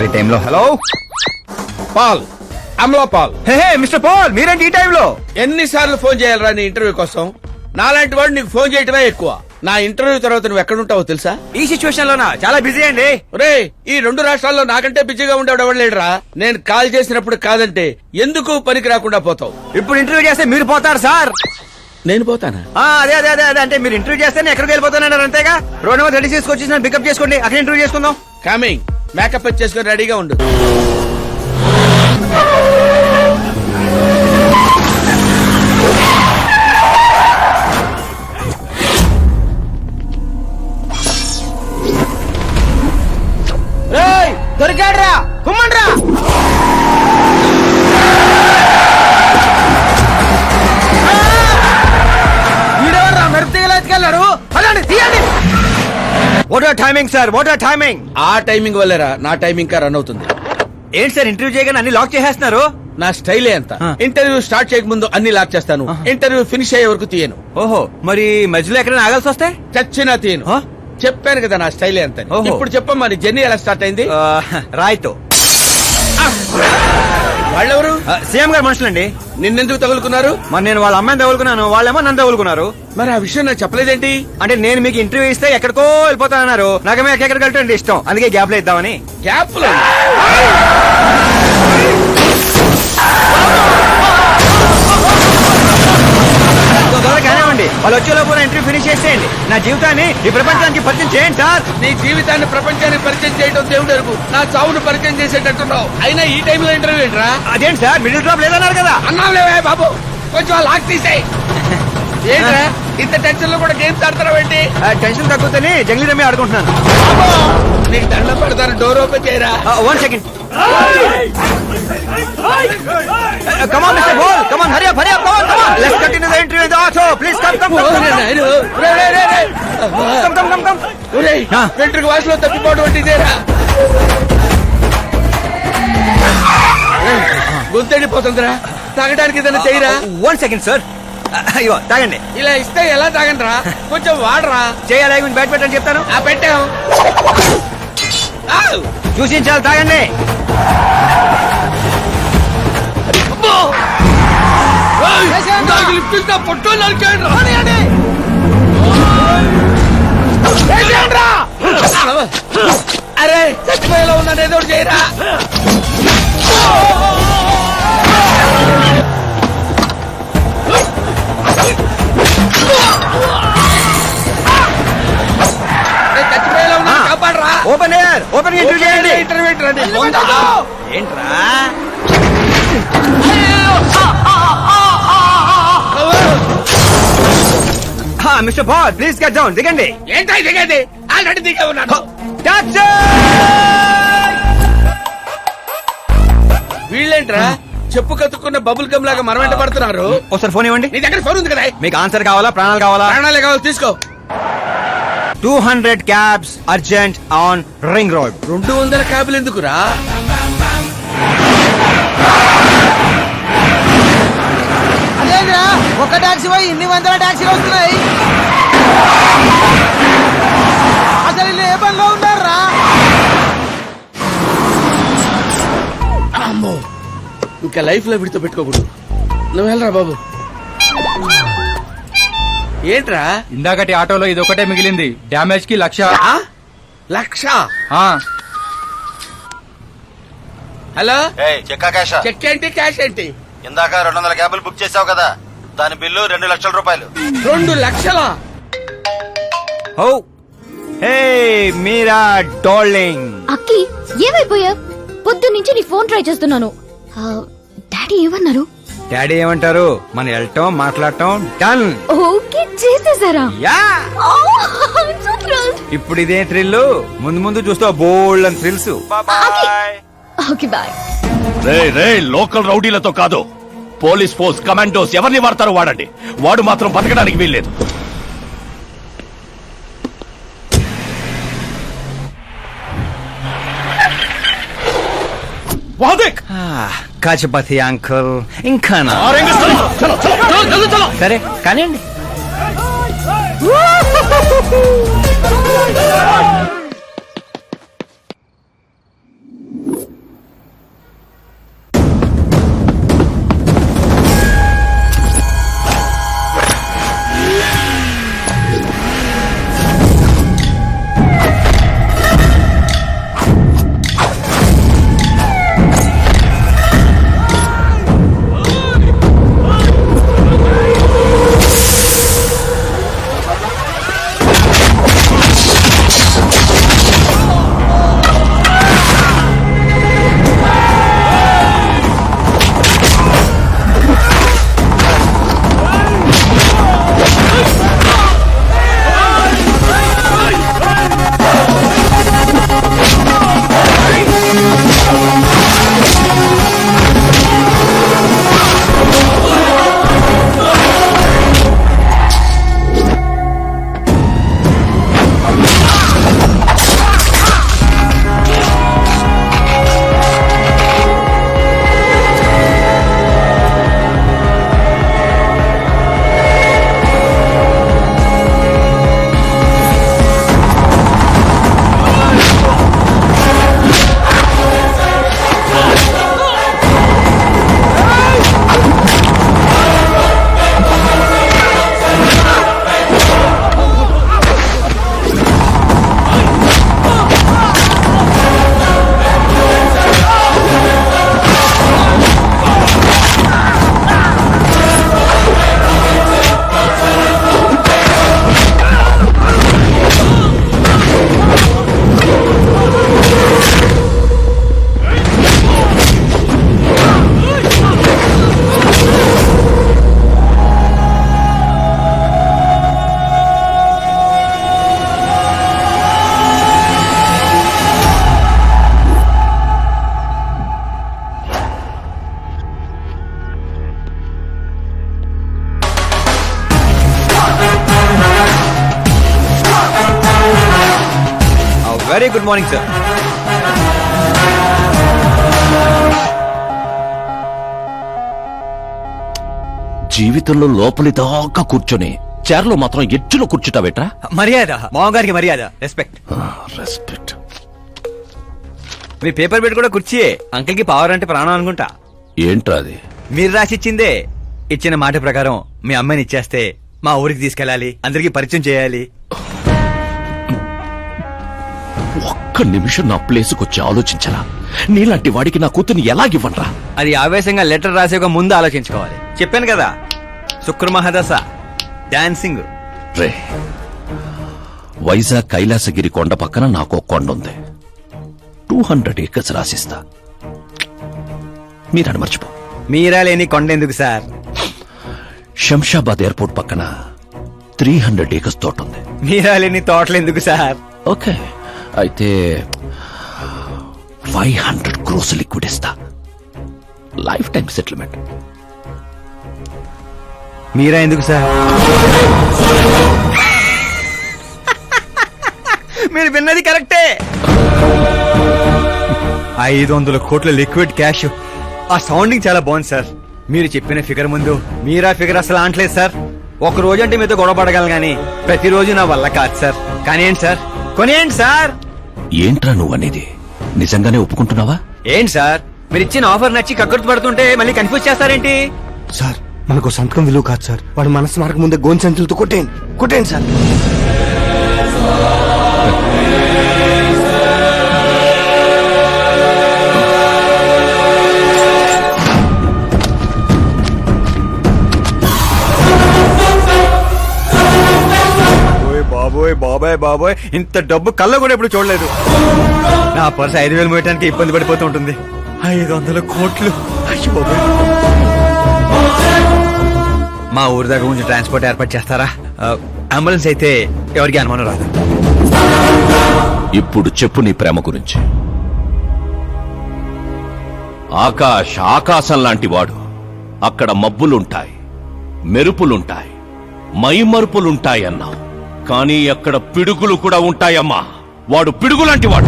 రాత్రి టైంలో. Hello Paul, Amala Paul. Hey mister Paul, మీరేంటి ఈ టైంలో? ఎన్నిసార్లు ఫోన్ చేయాలరా నీ ఇంటర్వ్యూ కోసం? నాలాంటి వాడు నీకు ఫోన్ చేయటమే ఎక్కువ. నా ఇంటర్వ్యూ తర్వాత నువ్వు ఎక్కడుంటావో తెలుసా? ఈ సిచ్యువేషన్ లోనా? చాలా బిజీ అండి. రే, ఈ 2 రాష్ట్రాల్లో నాకంటే బిజీగా ఉండేవాడు ఎవడలేడురా. నేను కాల్ చేసినప్పుడు కాదంటే ఎందుకు పనికి రాకుండా పోతావు? ఇప్పుడు ఇంటర్వ్యూ చేస్తే మీరు పోతారు సార్. నేను పోతానా? అదే అదే అదే అదే అంటే మీరు ఇంటర్వ్యూ చేస్తే ఎక్కడికి వెళ్ళిపోతానన్నారు అంతేగా. రోడ్ నెంబర్ 36 వచ్చి నన్ను పికప్ చేసుకోండి, అక్కడ ఇంటర్వ్యూ చేసుకుందాం. కమింగ్. మేకప్ చేసుకుని రెడీగా ఉండు. దొరికాడ్రా, కుమ్మండ్రా. వీడెవర్రా మెరుపుతీగలు ఎత్తుకెళ్ళారు? అలాంటి తీయండి. What are timing sir, what are timing? ఆ టైమింగ్ వల్లేరా నా టైమింగ్ కా రన్ అవుతుంది. ఏంటి సార్ ఇంటర్వ్యూ చేయగానే అన్ని లాక్ చేసేస్తున్నారు? నా స్టైలే అంత. ఇంటర్వ్యూ స్టార్ట్ చేయక ముందు అన్ని లాక్ చేస్తాను. ఇంటర్వ్యూ ఫినిష్ అయ్యే వరకు తీయను. ఓహో, మరి మధ్యలో ఎక్కడైనా ఆగాల్సి వస్తే? చచ్చినా తీయను. చెప్పాను కదా నా స్టైలే అంత. ఇప్పుడు చెప్పమ్మా, నీ జర్నీ ఎలా స్టార్ట్ అయింది? రాయ్తో. వాళ్ళెవరు? సీఎం గారు మనుషులండి. నిన్నెందుకు తగులుకున్నారు? మరి నేను వాళ్ళ అమ్మాయిని తగులుకున్నాను, వాళ్ళేమో నన్ను తగులుకున్నారు. మరి ఆ విషయం నాకు చెప్పలేదేంటి? అంటే నేను మీకు ఇంటర్వ్యూ ఇస్తే ఎక్కడికో వెళ్ళిపోతానన్నారు. నాకు ఎక్కడికి వెళ్ళటం ఇష్టం, అందుకే గ్యాప్ లో ఇద్దామని. గ్యాప్ కానివ్వండి, వాళ్ళు వచ్చేలోపు ఇంటర్వ్యూ ఫినిష్ చేసేయండి. నా జీవితాన్ని ఈ ప్రపంచానికి పరిచయం చేయండి సార్. నీ జీవితాన్ని ప్రపంచానికి పరిచయం చేయడం దేవుడు అరుగు. నా చావును పరిచయం చేసేటట్టున్నావు. అయినా ఈ టైంలో ఇంటర్వ్యూ ఏంట్రా? అదేంటి సార్, మిడిల్ డ్రాప్ లేదన్నారు కదా? అన్నావులేవే బాబు, కొంచెం లాక్ తీసేయి. ఏంట్రా ఇంత టెన్షన్ లో కూడా గేమ్స్ ఆడతారా ఏంటి? టెన్షన్ తగ్గుతుంది, జంగ్లీ రమ్మి ఆడుకుంటున్నాను. నీకు దండం పెడతాను, డోర్ ఓపెన్ చేయరా. 1 second. Come on, Mr. Ball. Come on, hurry up, come on. Let's continue the interview in the auto. Please come. Come. వెంట్రుక వాసులో తప్పిపోవడం వంటి చేరా. గుంతెండిపోతుందిరా, తాగడానికి ఏదైనా చేయరా. 1 second, sir. అయ్యో, తాగండి. ఇలా ఇస్తే ఎలా తాగండిరా? కొంచెం వాడరా. చేయాలి, బ్యాట్ పెట్టని చెప్తాను. పెట్టాం. చూసించాలి, తాగండి. అరే చచ్చిపోయేలా ఉందని ఏదో చేయరా. చచ్చిపోయేలా ఉన్నా కాపాడరా. ఓపెన్ ఇంటర్వ్యూ చేయండి. ఇంటర్వ్యూ ఏంట్రా? Mister Paul, please get down. దిగండి. ఏంటో దిగండి, ఆల్రెడీ దిగే ఉన్నాను. వీళ్ళేంట్రా చెప్పు కతుక్కున్న బబుల్ గమ్ లాగా మనం వెంట పడుతున్నారు. ఒకసారి ఫోన్ ఇవ్వండి. నీ దగ్గర ఫోన్ ఉంది కదా? మీకు ఆన్సర్ కావాలా, ప్రాణాలు కావాలా? ప్రాణాలే కావాలి, తీసుకో. 200 cabs urgent on ring road. 200 క్యాబులు ఎందుకురా? అదేంద్రా, ఒక టాక్సీ పోయి ఇన్ని 100 టాక్సీలు వస్తున్నాయి. అసలు వీళ్ళు ఏ పనిలో ఉన్నారా? అమ్మో, ఇంకా లైఫ్ లో విడితో పెట్టుకోకూడదు. నువ్వు వెళ్ళరా బాబు. ఏంట్రా? ఇందాకటి ఆటోలో ఇది ఒకటే మిగిలింది. డ్యామేజ్ కి 1,00,000. 1,00,000? హలో, చెక్ ఏంటి, క్యాష్ ఏంటి? ఇందాక 200 క్యాబులు బుక్ చేసావు కదా, దాని బిల్లు 2 లక్షల రూపాయలు. 2 లక్షలా? ఓ హే మీరా డార్లింగ్. అక్కి ఏమైపోయా? పొద్దున్నుంచి నీ ఫోన్ ట్రై చేస్తున్నాను. డాడీ ఏమన్నారు? డాడీ ఏమంటారు? మన వెళ్ళటం, మాట్లాడటం డన్. ఓకే చేసేసారా? యా. So thrilled. ఇప్పుడు ఇదే థ్రిల్, ముందు ముందు చూస్తావు బోల్డ్ అని థ్రిల్స్. Okay bye. రే లోకల్ రౌడీలతో కాదు, పోలీస్ ఫోర్స్, కమాండోస్ ఎవరిని వాడతారో వాడండి. వాడు మాత్రం బతకడానికి వీల్లేదు. కాచపతి అంకుల్ ఇంకా సరే కానివ్వండి. Very good morning sir. జీవితంలో లోపలి దాకా కూర్చొని చైర్లో మాత్రం ఎడ్జ్లో కూర్చుంటావేట్రా? మర్యాద, మామగారికి మర్యాద, రెస్పెక్ట్. రెస్పెక్ట్. మీ పేపర్ పెట్టి కూడా కుర్చీయే. అంకిల్ కి పవర్ అంటే ప్రాణం అనుకుంటా. ఏంట్రా అది? మీరు రాసిచ్చిందే. ఇచ్చిన మాట ప్రకారం మీ అమ్మాయిని ఇచ్చేస్తే మా ఊరికి తీసుకెళ్ళాలి, అందరికి పరిచయం చేయాలి. ఒక్క నిమిషం నా ప్లేస్కి వచ్చి ఆలోచించరా? నీలాంటి వాడికి నా కూతుర్ని ఎలాగివ్వనరా? అది ఆవేశంగా లెటర్ రాసే ఒక ముందు ఆలోచించుకోవాలి. చెప్పాను కదా, శుక్ర మహాదశ, డాన్సింగ్. రే, వైజాగ్ కైలాసగిరి కొండ పక్కన నాకు ఒక కొండ ఉంది. 200 ఏకర్స్ రాసిస్తా. మీరని మర్చిపో. మీరా లేని కొండ ఎందుకు సార్? శంషాబాద్ ఎయిర్పోర్ట్ పక్కన 300 ఏకర్స్ తోట ఉంది. మీరా లేని తోటలు ఎందుకు సార్? ఓకే, అయితే 500 క్రోస్ లిక్విడ్ ఇస్తా. Life time settlement. మీరా ఎందుకు సార్? మీరు విన్నది కరెక్టే. 500 కోట్ల లిక్విడ్ క్యాష్. ఆ సౌండింగ్ చాలా బాగుంది సార్. మీరు చెప్పిన ఫిగర్ ముందు మీరా ఫిగర్ అసలు అంటలేదు సార్. ఒక రోజు అంటే మీతో గొడవ పడగలను కానీ ప్రతిరోజు నా వల్ల కాదు సార్. కానీ ఏంటి సార్, కొనేయండి సార్. ఏంట్రా నువ్వు అనేది? నిజంగానే ఒప్పుకుంటున్నావా? ఏంటి సార్, మీరు ఇచ్చిన ఆఫర్ నచ్చి కక్కుర్తి పడుతుంటే మళ్ళీ కన్ఫ్యూజ్ చేస్తారేంటి? సార్ మనకు సంతకం విలువ కాదు సార్. వాడు మనసు మారక ముందే గోన్ సంచులతో కొట్టేయండి సార్. బాబోయ్ బాబాయ్ బాబోయ్, ఇంత డబ్బు కళ్ళ కూడా ఎప్పుడు చూడలేదు. నా పర్స్ 5,000 మోయటానికి ఇబ్బంది పడిపోతూ ఉంటుంది. 500 కోట్లు. అయ్యో బాబోయ్. మా ఊరి దగ్గర కొంచెం ట్రాన్స్పోర్ట్ ఏర్పాటు చేస్తారా? అంబులెన్స్ అయితే ఎవరికి అనుమానం రాదు. ఇప్పుడు చెప్పు నీ ప్రేమ గురించి. ఆకాశం లాంటి వాడు. అక్కడ మబ్బులుంటాయి, మెరుపులుంటాయి, మైమరుపులుంటాయి అన్నావు. కానీ అక్కడ పిడుగులు కూడా ఉంటాయమ్మా. వాడు పిడుగులాంటి వాడు.